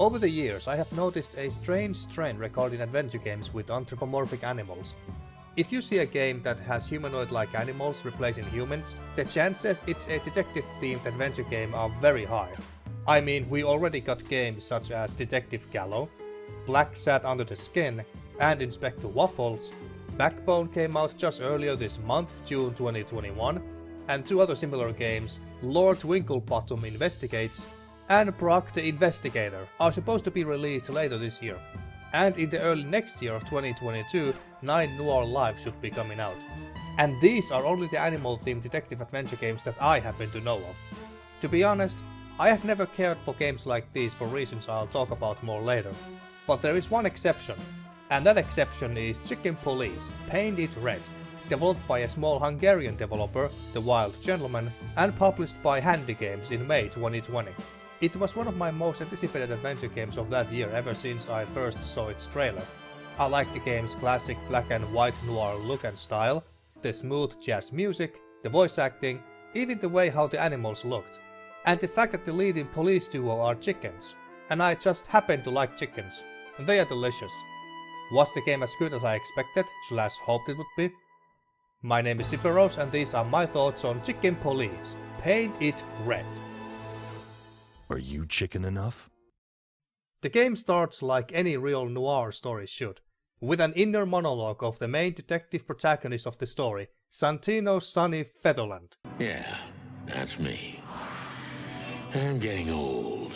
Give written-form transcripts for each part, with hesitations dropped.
Over the years I have noticed a strange trend regarding adventure games with anthropomorphic animals. If you see a game that has humanoid-like animals replacing humans, the chances it's a detective-themed adventure game are very high. I mean, we already got games such as Detective Gallo, Black Sat Under the Skin, and Inspector Waffles. Backbone came out just earlier this month, June 2021, and two other similar games, Lord Winklebottom Investigates and Brock the Investigator, are supposed to be released later this year. And in the early next year of 2022, 9 Noir Live should be coming out. And these are only the animal-themed detective adventure games that I happen to know of. To be honest, I have never cared for games like these for reasons I'll talk about more later. But there is one exception, and that exception is Chicken Police, Paint It Red, developed by a small Hungarian developer, The Wild Gentleman, and published by HandyGames in May 2020. It was one of my most anticipated adventure games of that year ever since I first saw its trailer. I like the game's classic black and white noir look and style, the smooth jazz music, the voice acting, even the way how the animals looked. And the fact that the leading police duo are chickens. And I just happen to like chickens. They are delicious. Was the game as good as I expected, / hoped it would be? My name is Siperos and these are my thoughts on Chicken Police, Paint It Red. Are you chicken enough? The game starts like any real noir story should, with an inner monologue of the main detective protagonist of the story, Santino Sonny Featherland. Yeah, that's me. I'm getting old.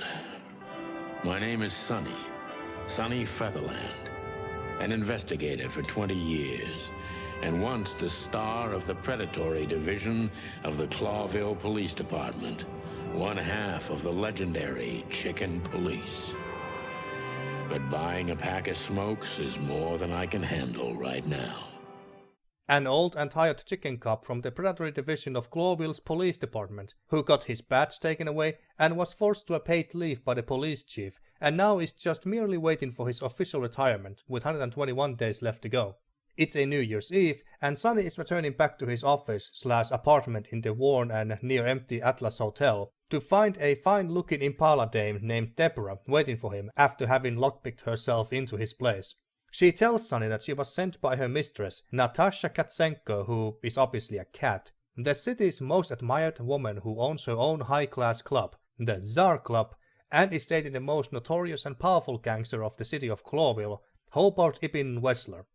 My name is Sonny Featherland, an investigator for 20 years, and once the star of the predatory division of the Clawville Police Department, one half of the legendary Chicken Police. But buying a pack of smokes is more than I can handle right now. An old and tired chicken cop from the predatory division of Clawville's police department, who got his badge taken away and was forced to a paid leave by the police chief, and now is just merely waiting for his official retirement, with 121 days left to go. It's a New Year's Eve, and Sonny is returning back to his office / apartment in the worn and near-empty Atlas Hotel to find a fine-looking Impala dame named Deborah waiting for him after having lockpicked herself into his place. She tells Sonny that she was sent by her mistress, Natasha Katsenko, who is obviously a cat, the city's most admired woman who owns her own high-class club, the Tsar Club, and is dating the most notorious and powerful gangster of the city of Clawville, Hobart Ibn Wessler.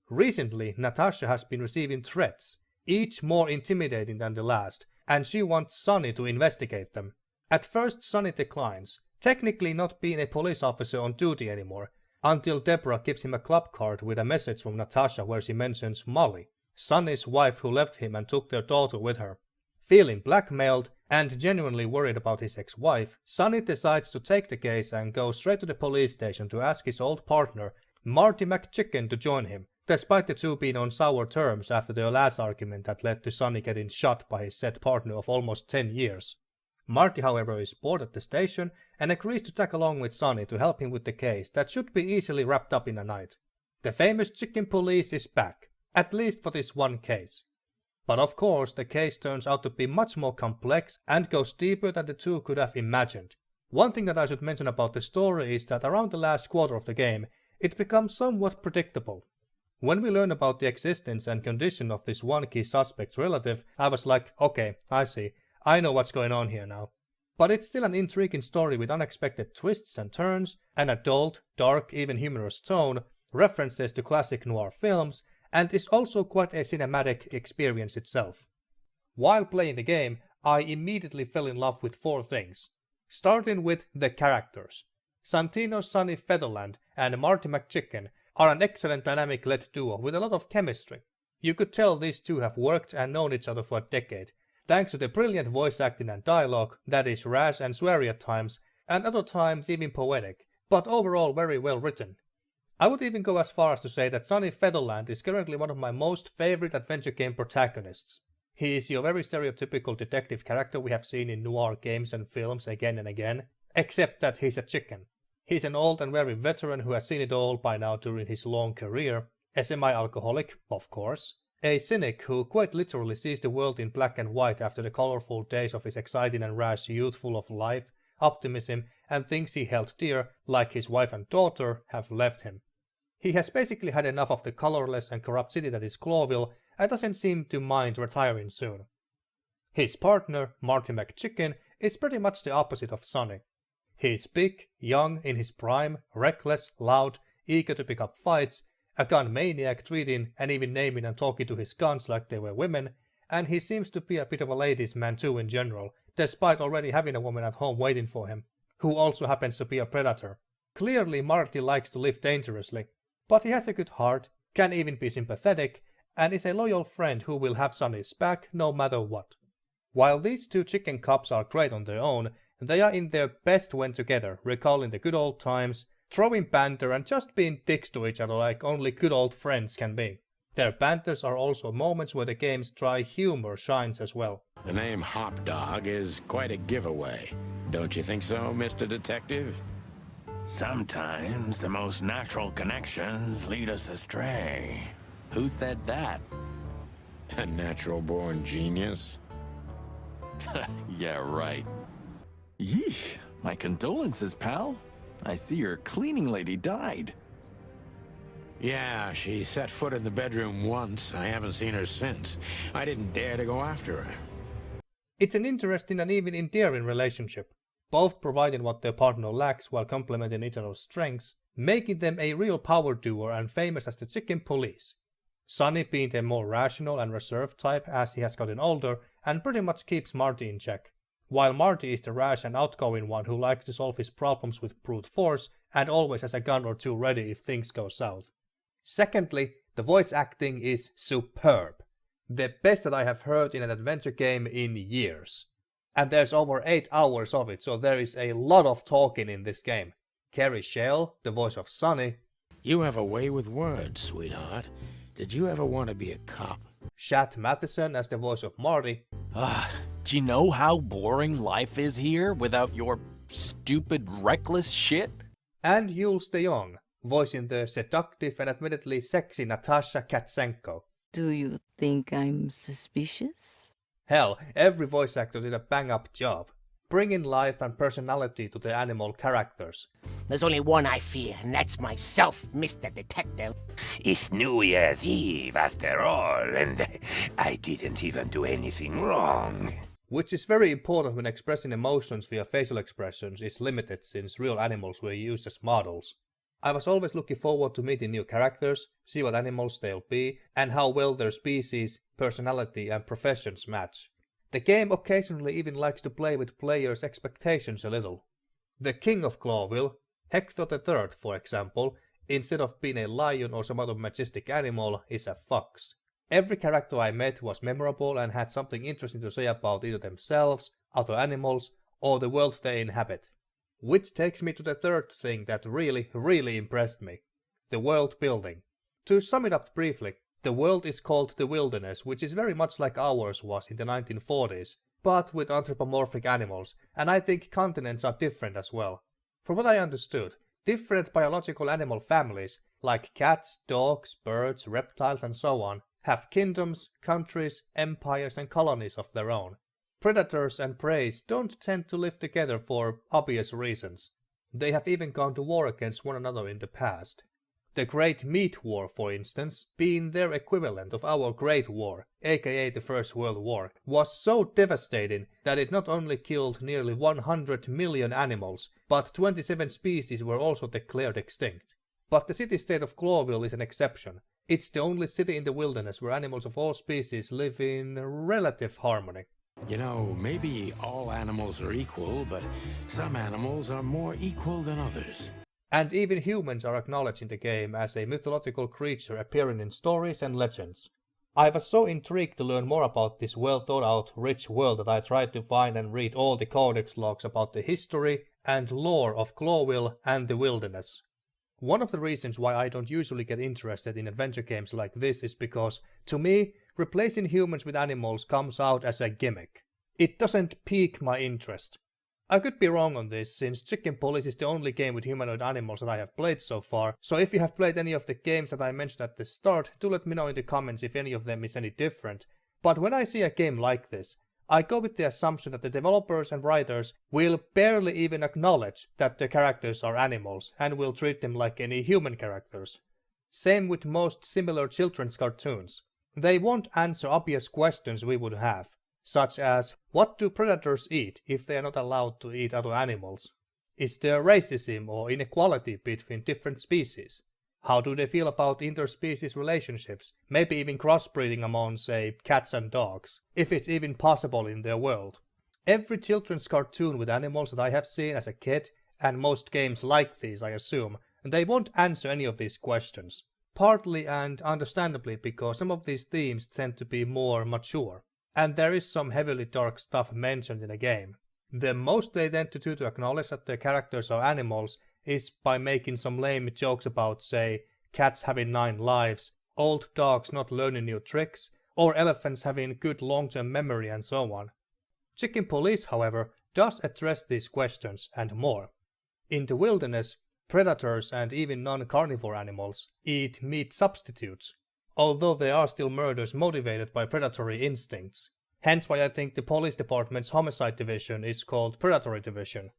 Recently, Natasha has been receiving threats, each more intimidating than the last, and she wants Sonny to investigate them. At first Sonny declines, technically not being a police officer on duty anymore, until Deborah gives him a club card with a message from Natasha where she mentions Molly, Sonny's wife who left him and took their daughter with her. Feeling blackmailed and genuinely worried about his ex-wife, Sonny decides to take the case and go straight to the police station to ask his old partner, Marty McChicken, to join him, despite the two being on sour terms after their last argument that led to Sonny getting shot by his said partner of almost 10 years. Marty, however, is bored at the station and agrees to tag along with Sonny to help him with the case that should be easily wrapped up in a night. The famous Chicken Police is back, at least for this one case. But of course, the case turns out to be much more complex and goes deeper than the two could have imagined. One thing that I should mention about the story is that around the last quarter of the game, it becomes somewhat predictable. When we learn about the existence and condition of this one key suspect's relative, I was like, okay, I see. I know what's going on here now. But it's still an intriguing story with unexpected twists and turns, an adult, dark, even humorous tone, references to classic noir films, and is also quite a cinematic experience itself. While playing the game, I immediately fell in love with 4 things. Starting with the characters. Santino Sonny Featherland and Marty McChicken are an excellent dynamic-led duo with a lot of chemistry. You could tell these two have worked and known each other for a decade, thanks to the brilliant voice acting and dialogue that is rash and sweary at times, and other times even poetic, but overall very well written. I would even go as far as to say that Sonny Featherland is currently one of my most favorite adventure game protagonists. He is your very stereotypical detective character we have seen in noir games and films again and again, except that he's a chicken. He's an old and very veteran who has seen it all by now during his long career, a semi-alcoholic, of course, a cynic who quite literally sees the world in black and white after the colorful days of his exciting and rash youth full of life, optimism, and things he held dear, like his wife and daughter, have left him. He has basically had enough of the colorless and corrupt city that is Clawville and doesn't seem to mind retiring soon. His partner, Marty McChicken, is pretty much the opposite of Sonny. He's big, young, in his prime, reckless, loud, eager to pick up fights, a gun maniac treating and even naming and talking to his guns like they were women, and he seems to be a bit of a ladies' man too in general, despite already having a woman at home waiting for him, who also happens to be a predator. Clearly Marty likes to live dangerously, but he has a good heart, can even be sympathetic, and is a loyal friend who will have Sonny's back no matter what. While these two chicken cops are great on their own, they are in their best when together, recalling the good old times, throwing banter and just being dicks to each other like only good old friends can be. Their banters are also moments where the game's dry humor shines as well. The name Hop Dog is quite a giveaway. Don't you think so, Mr. Detective? Sometimes the most natural connections lead us astray. Who said that? A natural-born genius? Yeah, right. Yeesh, my condolences, pal. I see your cleaning lady died. Yeah, she set foot in the bedroom once. I haven't seen her since. I didn't dare to go after her. It's an interesting and even endearing relationship, both providing what their partner lacks while complementing each other's strengths, making them a real power duo and famous as the Chicken Police. Sonny being the more rational and reserved type as he has gotten older and pretty much keeps Marty in check, while Marty is the rash and outgoing one who likes to solve his problems with brute force and always has a gun or two ready if things go south. Secondly, the voice acting is superb. The best that I have heard in an adventure game in years. And there's over 8 hours of it, so there is a lot of talking in this game. Carrie Shell, the voice of Sonny. You have a way with words, sweetheart. Did you ever want to be a cop? Shat Matheson as the voice of Marty. Do you know how boring life is here without your stupid, reckless shit? And Jules de Jong, voicing the seductive and admittedly sexy Natasha Katsenko. Do you think I'm suspicious? Hell, every voice actor did a bang-up job, bringing life and personality to the animal characters. There's only one I fear, and that's myself, Mr. Detective. It's New Year's Eve after all, and I didn't even do anything wrong. Which is very important when expressing emotions via facial expressions is limited since real animals were used as models. I was always looking forward to meeting new characters, see what animals they'll be, and how well their species, personality and professions match. The game occasionally even likes to play with players' expectations a little. The king of Clawville, Hector III for example, instead of being a lion or some other majestic animal, is a fox. Every character I met was memorable and had something interesting to say about either themselves, other animals, or the world they inhabit. Which takes me to the third thing that really impressed me. The world building. To sum it up briefly, the world is called the Wilderness, which is very much like ours was in the 1940s, but with anthropomorphic animals, and I think continents are different as well. From what I understood, different biological animal families, like cats, dogs, birds, reptiles and so on, have kingdoms, countries, empires and colonies of their own. Predators and prey don't tend to live together for obvious reasons. They have even gone to war against one another in the past. The Great Meat War, for instance, being their equivalent of our Great War, aka the First World War, was so devastating that it not only killed nearly 100 million animals, but 27 species were also declared extinct. But the city-state of Clawville is an exception. It's the only city in the wilderness where animals of all species live in relative harmony. You know, maybe all animals are equal, but some animals are more equal than others. And even humans are acknowledged in the game as a mythological creature appearing in stories and legends. I was so intrigued to learn more about this well thought out, rich world that I tried to find and read all the codex logs about the history and lore of Clawville and the wilderness. One of the reasons why I don't usually get interested in adventure games like this is because, to me, replacing humans with animals comes out as a gimmick. It doesn't pique my interest. I could be wrong on this, since Chicken Police is the only game with humanoid animals that I have played so far, so if you have played any of the games that I mentioned at the start, do let me know in the comments if any of them is any different. But when I see a game like this, I go with the assumption that the developers and writers will barely even acknowledge that the characters are animals and will treat them like any human characters. Same with most similar children's cartoons. They won't answer obvious questions we would have, such as what do predators eat if they are not allowed to eat other animals? Is there racism or inequality between different species? How do they feel about interspecies relationships, maybe even crossbreeding among, say, cats and dogs, if it's even possible in their world? Every children's cartoon with animals that I have seen as a kid, and most games like these I assume, they won't answer any of these questions. Partly and understandably because some of these themes tend to be more mature, and there is some heavily dark stuff mentioned in the game. The most they tend to do to acknowledge that their characters are animals is by making some lame jokes about, say, cats having 9 lives, old dogs not learning new tricks, or elephants having good long-term memory and so on. Chicken Police, however, does address these questions and more. In the wilderness, predators and even non-carnivore animals eat meat substitutes, although they are still murders motivated by predatory instincts. Hence why I think the police department's homicide division is called Predatory Division.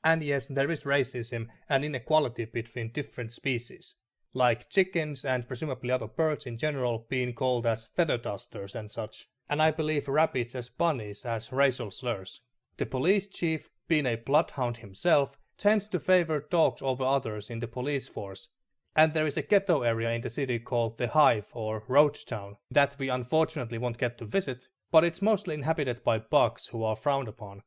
And yes, there is racism and inequality between different species, like chickens and presumably other birds in general being called as feather dusters and such, and I believe rabbits as bunnies as racial slurs. The police chief, being a bloodhound himself, tends to favor dogs over others in the police force, and there is a ghetto area in the city called the Hive or Roach Town that we unfortunately won't get to visit, but it's mostly inhabited by bugs who are frowned upon.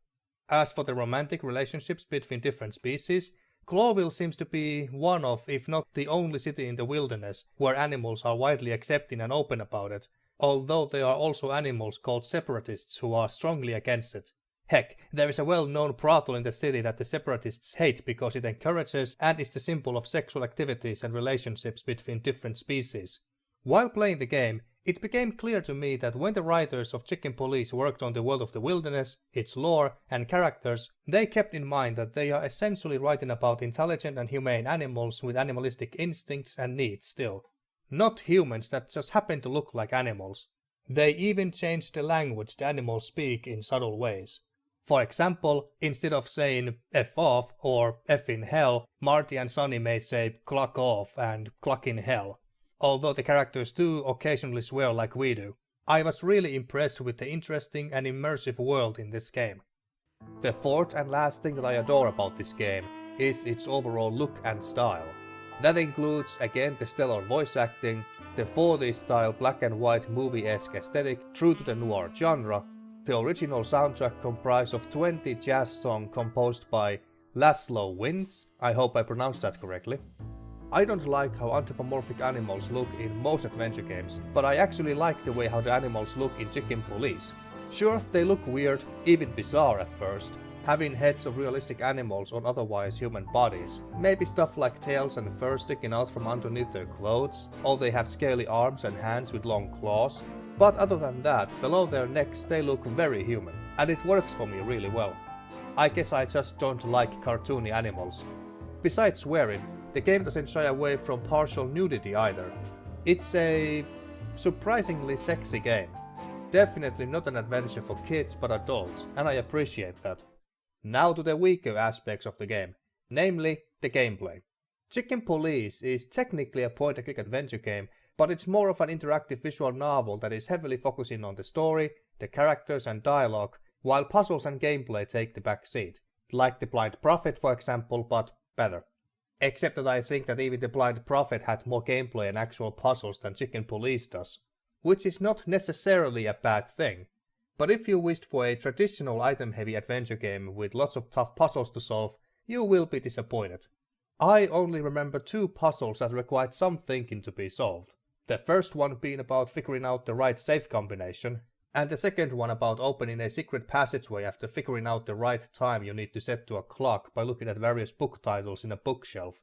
As for the romantic relationships between different species, Clawville seems to be one of, if not the only city in the wilderness where animals are widely accepting and open about it, although there are also animals called separatists who are strongly against it. Heck, there is a well-known brothel in the city that the separatists hate because it encourages and is the symbol of sexual activities and relationships between different species. While playing the game, it became clear to me that when the writers of Chicken Police worked on the world of the wilderness, its lore and characters, they kept in mind that they are essentially writing about intelligent and humane animals with animalistic instincts and needs still. Not humans that just happen to look like animals. They even changed the language the animals speak in subtle ways. For example, instead of saying F off or F in hell, Marty and Sonny may say clock off and clock in hell. Although the characters do occasionally swear like we do. I was really impressed with the interesting and immersive world in this game. The fourth and last thing that I adore about this game is its overall look and style. That includes again the stellar voice acting, the 40s style black and white movie-esque aesthetic true to the noir genre, the original soundtrack comprised of 20 jazz songs composed by Laszlo Wintz, I hope I pronounced that correctly. I don't like how anthropomorphic animals look in most adventure games, but I actually like the way how the animals look in Chicken Police. Sure, they look weird, even bizarre at first, having heads of realistic animals on otherwise human bodies. Maybe stuff like tails and fur sticking out from underneath their clothes, or they have scaly arms and hands with long claws. But other than that, below their necks they look very human, and it works for me really well. I guess I just don't like cartoony animals. Besides swearing, the game doesn't shy away from partial nudity either. It's a surprisingly sexy game. Definitely not an adventure for kids but adults, and I appreciate that. Now to the weaker aspects of the game, namely the gameplay. Chicken Police is technically a point-and-click adventure game, but it's more of an interactive visual novel that is heavily focusing on the story, the characters and dialogue, while puzzles and gameplay take the back seat. Like The Blind Prophet for example, but better. Except that I think that even The Blind Prophet had more gameplay and actual puzzles than Chicken Police does. Which is not necessarily a bad thing. But if you wished for a traditional item-heavy adventure game with lots of tough puzzles to solve, you will be disappointed. I only remember 2 puzzles that required some thinking to be solved. The first one being about figuring out the right save combination, and the second one about opening a secret passageway after figuring out the right time you need to set to a clock by looking at various book titles in a bookshelf.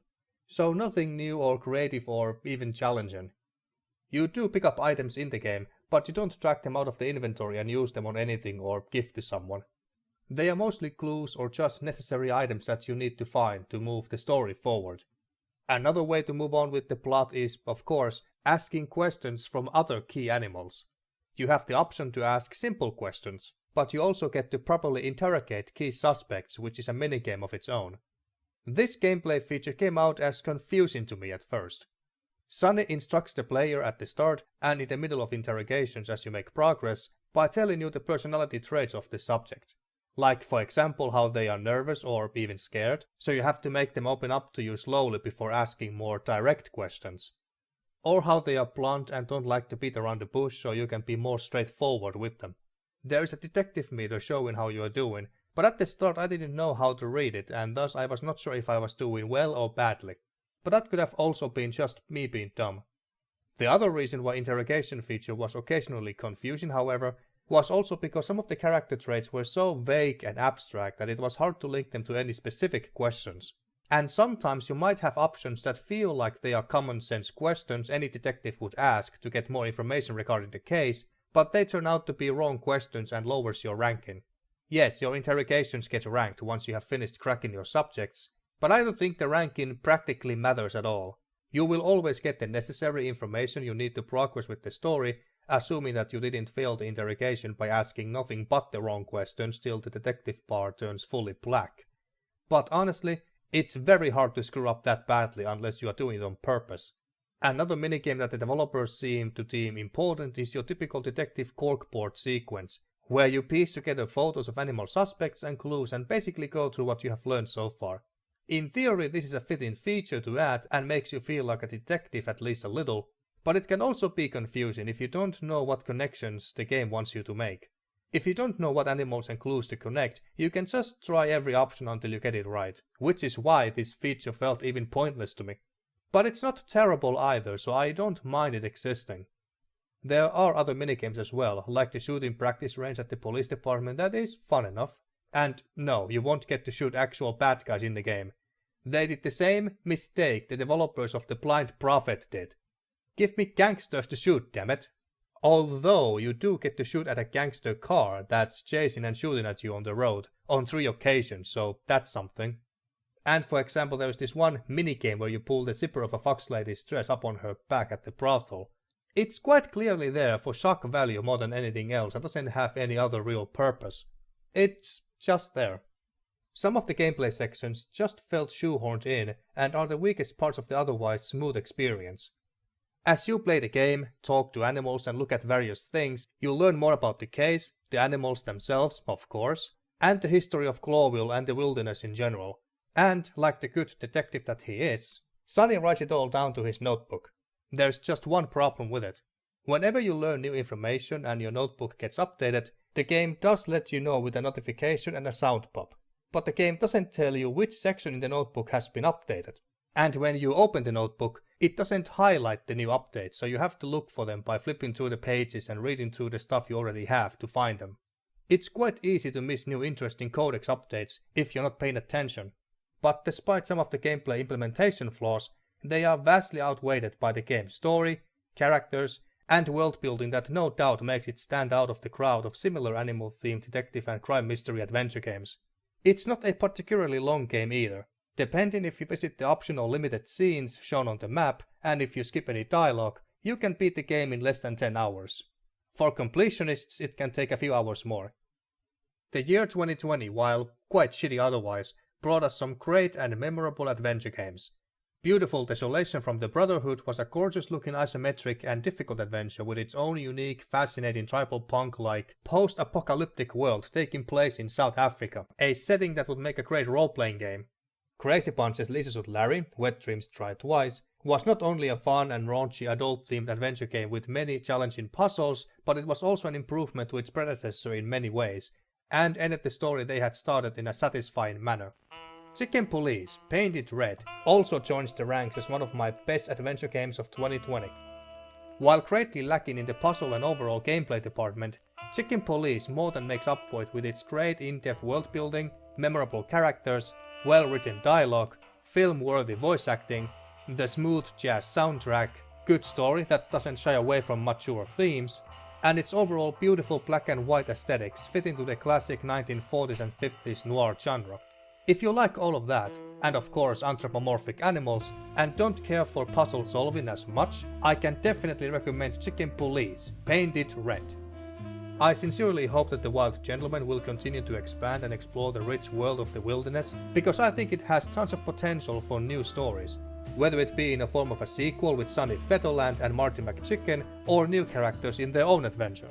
So nothing new or creative or even challenging. You do pick up items in the game, but you don't drag them out of the inventory and use them on anything or give to someone. They are mostly clues or just necessary items that you need to find to move the story forward. Another way to move on with the plot is, of course, asking questions from other key animals. You have the option to ask simple questions, but you also get to properly interrogate key suspects, which is a minigame of its own. This gameplay feature came out as confusing to me at first. Sunny instructs the player at the start and in the middle of interrogations as you make progress by telling you the personality traits of the subject. Like for example how they are nervous or even scared, so you have to make them open up to you slowly before asking more direct questions. Or how they are blunt and don't like to beat around the bush, so you can be more straightforward with them. There is a detective meter showing how you are doing, but at the start I didn't know how to read it and thus I was not sure if I was doing well or badly. But that could have also been just me being dumb. The other reason why interrogation feature was occasionally confusing, however, was also because some of the character traits were so vague and abstract that it was hard to link them to any specific questions. And sometimes you might have options that feel like they are common sense questions any detective would ask to get more information regarding the case, but they turn out to be wrong questions and lowers your ranking. Yes, your interrogations get ranked once you have finished cracking your subjects, but I don't think the ranking practically matters at all. You will always get the necessary information you need to progress with the story, assuming that you didn't fail the interrogation by asking nothing but the wrong questions till the detective part turns fully black. But honestly, it's very hard to screw up that badly unless you are doing it on purpose. Another minigame that the developers seem to deem important is your typical detective corkboard sequence, where you piece together photos of animal suspects and clues and basically go through what you have learned so far. In theory, this is a fitting feature to add and makes you feel like a detective at least a little, but it can also be confusing if you don't know what connections the game wants you to make. If you don't know what animals and clues to connect, you can just try every option until you get it right, which is why this feature felt even pointless to me. But it's not terrible either, so I don't mind it existing. There are other minigames as well, like the shooting practice range at the police department that is fun enough. And no, you won't get to shoot actual bad guys in the game. They did the same mistake the developers of The Blind Prophet did. Give me gangsters to shoot, dammit. Although you do get to shoot at a gangster car that's chasing and shooting at you on the road on 3 occasions, so that's something. And for example, there's this one minigame where you pull the zipper of a fox lady's dress up on her back at the brothel. It's quite clearly there for shock value more than anything else and doesn't have any other real purpose. It's just there. Some of the gameplay sections just felt shoehorned in and are the weakest parts of the otherwise smooth experience. As you play the game, talk to animals and look at various things, you'll learn more about the case, the animals themselves, of course, and the history of Clawville and the wilderness in general. And, like the good detective that he is, Sunny writes it all down to his notebook. There's just one problem with it. Whenever you learn new information and your notebook gets updated, the game does let you know with a notification and a sound pop. But the game doesn't tell you which section in the notebook has been updated. And when you open the notebook, it doesn't highlight the new updates, so you have to look for them by flipping through the pages and reading through the stuff you already have to find them. It's quite easy to miss new interesting codex updates if you're not paying attention. But despite some of the gameplay implementation flaws, they are vastly outweighed by the game's story, characters, and world building that no doubt makes it stand out of the crowd of similar animal-themed detective and crime mystery adventure games. It's not a particularly long game either. Depending if you visit the optional limited scenes shown on the map and if you skip any dialogue, you can beat the game in less than 10 hours. For completionists, it can take a few hours more. The year 2020, while quite shitty otherwise, brought us some great and memorable adventure games. Beautiful Desolation from the Brotherhood was a gorgeous looking isometric and difficult adventure with its own unique, fascinating tribal punk-like, post-apocalyptic world taking place in South Africa, a setting that would make a great role-playing game. Crazy Punch's Lisa Suit Larry, Wet Dreams Try Twice, was not only a fun and raunchy adult-themed adventure game with many challenging puzzles, but it was also an improvement to its predecessor in many ways, and ended the story they had started in a satisfying manner. Chicken Police, Painted Red, also joins the ranks as one of my best adventure games of 2020. While greatly lacking in the puzzle and overall gameplay department, Chicken Police more than makes up for it with its great in-depth world building, memorable characters, well-written dialogue, film-worthy voice acting, the smooth jazz soundtrack, good story that doesn't shy away from mature themes, and its overall beautiful black and white aesthetics fitting to the classic 1940s and 50s noir genre. If you like all of that, and of course anthropomorphic animals, and don't care for puzzle solving as much, I can definitely recommend Chicken Police, Painted Red. I sincerely hope that the Wild Gentleman will continue to expand and explore the rich world of the wilderness, because I think it has tons of potential for new stories, whether it be in the form of a sequel with Sunny Featherland and Marty McChicken, or new characters in their own adventure.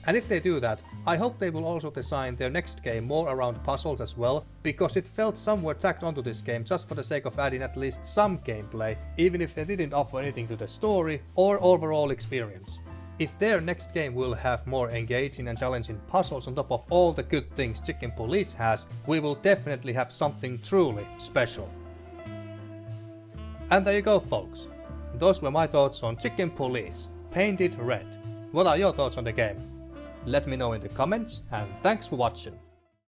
And if they do that, I hope they will also design their next game more around puzzles as well, because it felt somewhat tacked onto this game just for the sake of adding at least some gameplay, even if they didn't offer anything to the story or overall experience. If their next game will have more engaging and challenging puzzles on top of all the good things Chicken Police has, we will definitely have something truly special. And there you go, folks. Those were my thoughts on Chicken Police, Painted Red. What are your thoughts on the game? Let me know in the comments, and thanks for watching.